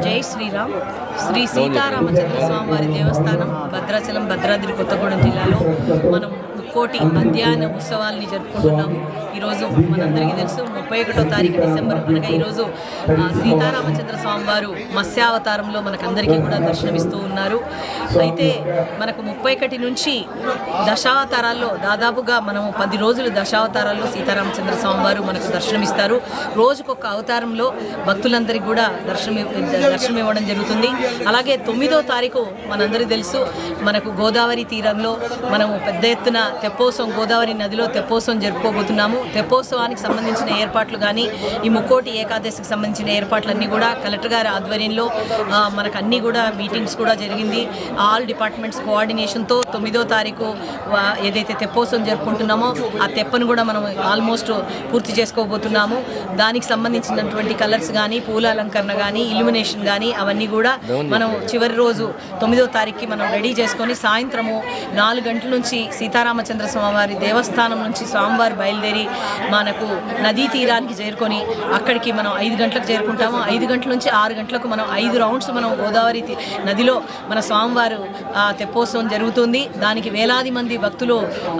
జై శ్రీరామ్. శ్రీ సీతారామచంద్ర స్వామివారి దేవస్థానం భద్రాచలం, భద్రాద్రి కొత్తగూడెం జిల్లాలో మనం ముక్కోటి అధ్యయన ఉత్సవాల్ని జరుపుకుంటున్నాము. ఈరోజు మనందరికీ తెలుసు 31వ తారీఖు డిసెంబర్ అనగా ఈరోజు సీతారామచంద్ర స్వామివారు మత్స్యావతారంలో మనకందరికీ కూడా దర్శనమిస్తూ ఉన్నారు. అయితే మనకు 31 నుంచి దశావతారాల్లో దాదాపుగా మనము 10 రోజులు దశావతారాల్లో సీతారామచంద్ర స్వామివారు మనకు దర్శనమిస్తారు. రోజుకొక అవతారంలో భక్తులందరికీ కూడా దర్శనం ఇవ్వడం జరుగుతుంది. అలాగే 9వ తారీఖు మనందరికీ తెలుసు, మనకు గోదావరి తీరంలో మనము పెద్ద ఎత్తున తెప్పోత్సవం, గోదావరి నదిలో తెప్పోత్సవం జరుపుకోబోతున్నాము. తెప్పోత్సవానికి సంబంధించిన ఏర్పాట్లు కానీ, ఈ ముక్కోటి ఏకాదశికి సంబంధించిన ఏర్పాట్లన్నీ కూడా కలెక్టర్ గారి ఆధ్వర్యంలో మనకు అన్నీ కూడా మీటింగ్స్ కూడా జరిగింది. ఆల్ డిపార్ట్మెంట్స్ కోఆర్డినేషన్తో 9వ తారీఖు ఏదైతే తెప్పోత్సవం జరుపుకుంటున్నామో ఆ తెప్పను కూడా మనం ఆల్మోస్ట్ పూర్తి చేసుకోబోతున్నాము. దానికి సంబంధించినటువంటి కలర్స్ కానీ, పూల అలంకరణ కానీ, ఇల్యూమినేషన్ కానీ అవన్నీ కూడా మనం చివరి రోజు 9వ తారీఖుకి మనం రెడీ చేసుకొని సాయంత్రము 4 గంటల నుంచి సీతారామచంద్ర స్వామివారి దేవస్థానం నుంచి స్వామివారు బయలుదేరి మనకు నదీ తీరానికి చేరుకొని అక్కడికి మనం 5 గంటలకు చేరుకుంటాము. 5 గంటల నుంచి 6 గంటలకు మనం 5 రౌండ్స్ మనం గోదావరి నదిలో మన స్వామివారు తెప్పోత్సవం జరుగుతుంది. దానికి వేలాది మంది భక్తులు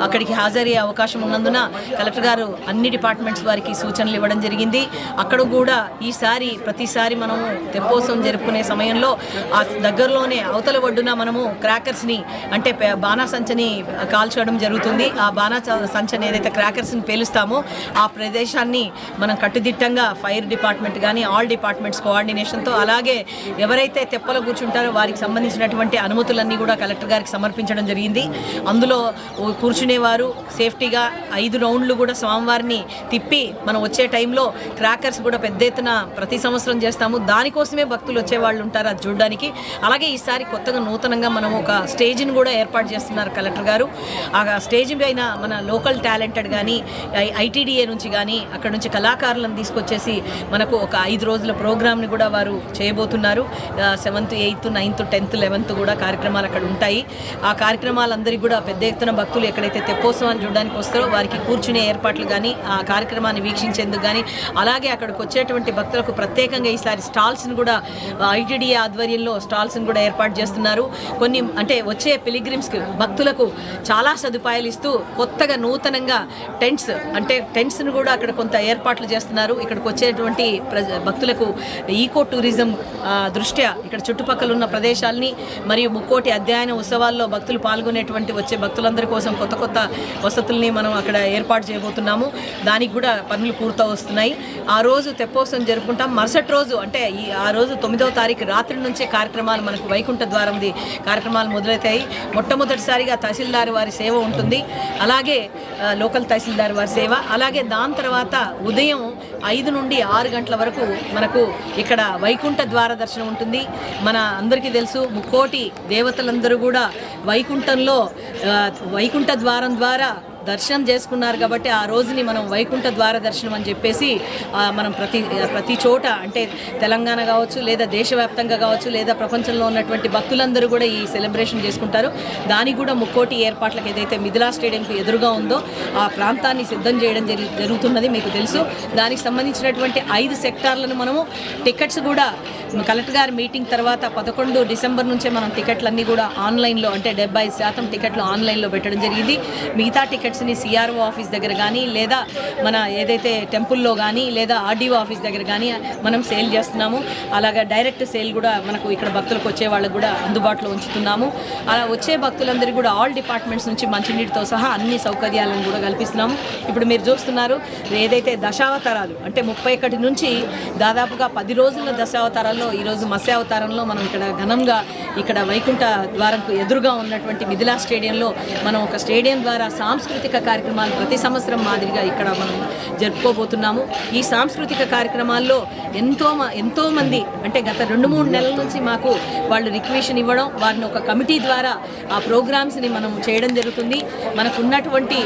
అక్కడికి హాజరయ్యే అవకాశం ఉన్నందున కలెక్టర్ గారు అన్ని డిపార్ట్మెంట్స్ వారికి సూచనలు ఇవ్వడం జరిగింది. అక్కడ కూడా ఈసారి ప్రతిసారి మనము తెప్పోత్సవం జరుపుకునే సమయంలో ఆ దగ్గరలోనే అవతల ఒడ్డున మనము క్రాకర్స్ని అంటే బాణాసంచని కాల్చడం జరుగుతుంది. ఆ బాణాసంచని ఏదైతే క్రాకర్స్ని పేలుస్తామో ఆ ప్రదేశాన్ని మనం కట్టుదిట్టంగా ఫైర్ డిపార్ట్మెంట్ కానీ ఆల్ డిపార్ట్మెంట్స్ కోఆర్డినేషన్తో, అలాగే ఎవరైతే తెప్పలు కూర్చుంటారో వారికి సంబంధించినటువంటి అనుమతులన్నీ కూడా కలెక్టర్ గారికి సమర్పించడం జరిగింది. అందులో కూర్చునేవారు సేఫ్టీగా 5 రౌండ్లు కూడా స్వామివారిని తిప్పి మనం వచ్చే టైంలో క్రాకర్స్ కూడా పెద్ద ఎత్తున ప్రతి సంవత్సరం చేస్తాము. దానికోసమే భక్తులు వచ్చేవాళ్ళు ఉంటారు అది చూడడానికి. అలాగే ఈసారి కొత్తగా నూతనంగా మనం ఒక స్టేజ్ని కూడా ఏర్పాటు చేస్తున్నారు కలెక్టర్ గారు. ఆ స్టేజ్ పైన మన లోకల్ టాలెంటెడ్ కానీ ఐటీడీఏ నుంచి కానీ అక్కడ నుంచి కళాకారులను తీసుకొచ్చేసి మనకు ఒక 5 రోజుల ప్రోగ్రామ్ని కూడా వారు చేయబోతున్నారు. 7th, 8th, 9th, 10th, 11th కూడా కార్యక్రమాలు అక్కడ ఉంటాయి. ఆ కార్యక్రమాలందరికీ కూడా పెద్ద ఎత్తున భక్తులు ఎక్కడైతే తెప్పోత్సవాన్ని చూడడానికి వస్తారో వారికి కూర్చునే ఏర్పాట్లు కానీ, ఆ కార్యక్రమాన్ని వీక్షించేందుకు కానీ, అలాగే అక్కడికి వచ్చేటువంటి భక్తులకు ప్రత్యేకంగా ఈసారి స్టాల్స్ని కూడా ఐటీడీఏ ఆధ్వర్యంలో స్టాల్స్ని కూడా ఏర్పాటు చేస్తున్నారు. కొన్ని అంటే వచ్చే పిలిగ్రిమ్స్కి భక్తులకు చాలా సదుపాయాలు ఇస్తూ కొత్తగా నూతనంగా టెంట్స్ని కూడా అక్కడ కొంత ఏర్పాట్లు చేస్తున్నారు. ఇక్కడికి వచ్చేటువంటి భక్తులకు ఈకో టూరిజం దృష్ట్యా ఇక్కడ చుట్టుపక్కల ఉన్న ప్రదేశాలని మరియు ముక్కోటి అధ్యయన ఉత్సవాల్లో భక్తులు పాల్గొనేటువంటి వచ్చే భక్తులందరి కోసం కొత్త కొత్త వసతుల్ని మనం అక్కడ ఏర్పాటు చేయబోతున్నాము. దానికి కూడా పనులు పూర్తి వస్తున్నాయి. ఆ రోజు తెప్పోత్సవం జరుపుకుంటాం. మరుసటి రోజు అంటే ఆ రోజు 9వ తారీఖు రాత్రి నుంచే కార్యక్రమాలు మనకు వైకుంఠ ద్వారంది కార్యక్రమాలు మొదలవుతాయి. మొట్టమొదటిసారిగా తహసీల్దార్ వారి సేవ ఉంటుంది, అలాగే లోకల్ తహసీల్దార్ వారి సేవ, అలాగే దాని తర్వాత ఉదయం 5 నుండి 6 గంటల వరకు మనకు ఇక్కడ వైకుంఠ ద్వార దర్శనం ఉంటుంది. మన అందరికీ తెలుసు ముక్కోటి దేవతలందరూ కూడా వైకుంఠ ద్వారం ద్వారా దర్శనం చేసుకున్నారు కాబట్టి ఆ రోజుని మనం వైకుంఠ ద్వార దర్శనం అని చెప్పేసి మనం ప్రతి చోట అంటే తెలంగాణ కావచ్చు, లేదా దేశవ్యాప్తంగా కావచ్చు, లేదా ప్రపంచంలో ఉన్నటువంటి భక్తులందరూ కూడా ఈ సెలబ్రేషన్ చేసుకుంటారు. దానికి కూడా ముక్కోటి ఏర్పాట్లకు ఏదైతే మిథిలా స్టేడియంకి ఎదురుగా ఉందో ఆ ప్రాంతాన్ని సిద్ధం చేయడం జరుగుతున్నది మీకు తెలుసు. దానికి సంబంధించినటువంటి 5 సెక్టార్లను మనము టికెట్స్ కూడా కలెక్టర్ గారి మీటింగ్ తర్వాత 11 డిసెంబర్ నుంచే మనం టికెట్లన్నీ కూడా ఆన్లైన్లో అంటే 75% టికెట్లు ఆన్లైన్లో పెట్టడం జరిగింది. మిగతా టికెట్స్ని సిఆర్ఓ ఆఫీస్ దగ్గర కానీ, లేదా మన ఏదైతే టెంపుల్లో కానీ, లేదా ఆర్డీఓ ఆఫీస్ దగ్గర కానీ మనం సేల్ చేస్తున్నాము. అలాగే డైరెక్ట్ సేల్ కూడా మనకు ఇక్కడ భక్తులకు వచ్చే వాళ్ళకు కూడా అందుబాటులో ఉంచుతున్నాము. అలా వచ్చే భక్తులందరికీ కూడా ఆల్ డిపార్ట్మెంట్స్ నుంచి మంచినీటితో సహా అన్ని సౌకర్యాలను కూడా కల్పిస్తున్నాము. ఇప్పుడు మీరు చూస్తున్నారు ఏదైతే దశావతారాలు అంటే 31 నుంచి దాదాపుగా 10 రోజుల దశావతారాల్లో ఈరోజు మత్స్యావతారంలో మనం ఇక్కడ ఘనంగా ఇక్కడ వైకుంఠ ద్వారంకు ఎదురుగా ఉన్నటువంటి మిథిలా స్టేడియంలో మనం ఒక స్టేడియం ద్వారా సాంస్కృతిక కార్యక్రమాలు ప్రతి సంవత్సరం మాదిరిగా ఇక్కడ మనం జరుపుకోబోతున్నాము. ఈ సాంస్కృతిక కార్యక్రమాల్లో ఎంతోమంది అంటే గత 2-3 నెలల నుంచి మాకు వాళ్ళు రిక్వెషన్ ఇవ్వడం, వారిని ఒక కమిటీ ద్వారా ఆ ప్రోగ్రామ్స్ని మనం చేయడం జరుగుతుంది. మనకు ఉన్నటువంటి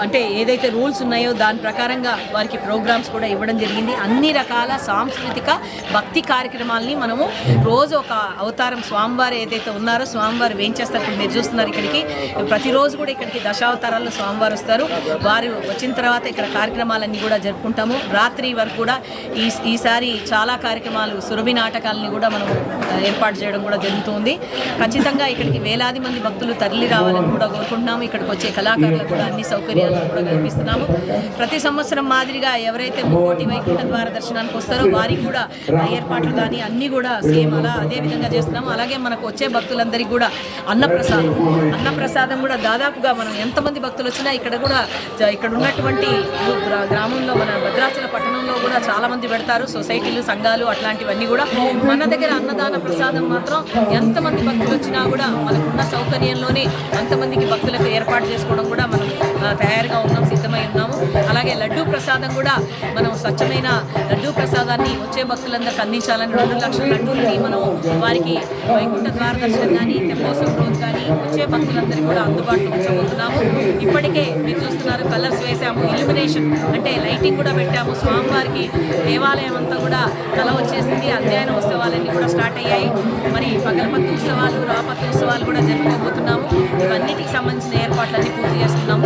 అంటే ఏదైతే రూల్స్ ఉన్నాయో దాని ప్రకారంగా వారికి ప్రోగ్రామ్స్ కూడా ఇవ్వడం జరిగింది. అన్ని రకాల సాంస్కృతిక భక్తి కార్యక్రమాలని మనము రోజు ఒక అవతారం స్వామివారు ఏదైతే ఉన్నారో స్వామివారు వేయించేస్తారు. మీరు చూస్తున్నారు ఇక్కడికి ప్రతిరోజు కూడా ఇక్కడికి దశావతారాలు సంవత్సరాల్లో స్వామివారు వస్తారు. వారు వచ్చిన తర్వాత ఇక్కడ కార్యక్రమాలన్నీ కూడా జరుపుకుంటాము. రాత్రి వరకు కూడా ఈసారి చాలా కార్యక్రమాలు, సురభి నాటకాలని కూడా మనం ఏర్పాటు చేయడం కూడా జరుగుతుంది. ఖచ్చితంగా ఇక్కడికి వేలాది మంది భక్తులు తరలి రావాలని కూడా కోరుకుంటున్నాము. ఇక్కడికి వచ్చే కళాకారులకు కూడా అన్ని సౌకర్యాలను కూడా కల్పిస్తున్నాము. ప్రతి సంవత్సరం మాదిరిగా ఎవరైతే ముక్కోటి వైకుంఠ ద్వార దర్శనానికి వస్తారో వారికి కూడా ఏర్పాట్లు కానీ అన్నీ కూడా సేమ్ అదే విధంగా చేస్తున్నాము. అలాగే మనకు వచ్చే భక్తులందరికీ కూడా అన్నప్రసాదం కూడా దాదాపుగా మనం ఎంతమంది భక్తులు వచ్చినా ఇక్కడ ఉన్నటువంటి గ్రామంలో, మన భద్రాచల పట్టణంలో కూడా చాలామంది పెడతారు. సొసైటీలు, సంఘాలు అట్లాంటివన్నీ కూడా మన దగ్గర అన్నదాన ప్రసాదం మాత్రం ఎంతమంది భక్తులు వచ్చినా కూడా మనకున్న సౌకర్యంలోనే అంతమందికి భక్తులకు ఏర్పాటు చేసుకోవడం కూడా మనం తయారుగా ఉన్నాం, సిద్ధమై ఉన్నాము. అలాగే లడ్డూ ప్రసాదం కూడా మనం స్వచ్ఛమైన లడ్డూ ప్రసాదాన్ని వచ్చే భక్తులందరికీ అందించాలని 2 లక్షల లడ్డూలని మనం వారికి వైకుంఠ ద్వార దర్శనం కానీ, తెప్పోత్సవం రోజు కానీ వచ్చే భక్తులందరికీ కూడా అందుబాటులో ఉంచబోతున్నాము. ఇప్పటికే మీరు చూస్తున్నారు, కలర్స్ వేసాము, ఇల్యూమినేషన్ అంటే లైటింగ్ కూడా పెట్టాము. స్వామివారికి దేవాలయం అంతా కూడా కళ వచ్చేసింది. అధ్యయన ఉత్సవాలన్నీ కూడా స్టార్ట్ అయ్యాయి. మరి పగలపత్తి ఉత్సవాలు, రాపత్తి ఉత్సవాలు కూడా జరుపుకోబోతున్నాము. ఇవన్నిటికి సంబంధించిన ఏర్పాట్లన్నీ పూర్తి చేస్తున్నాము.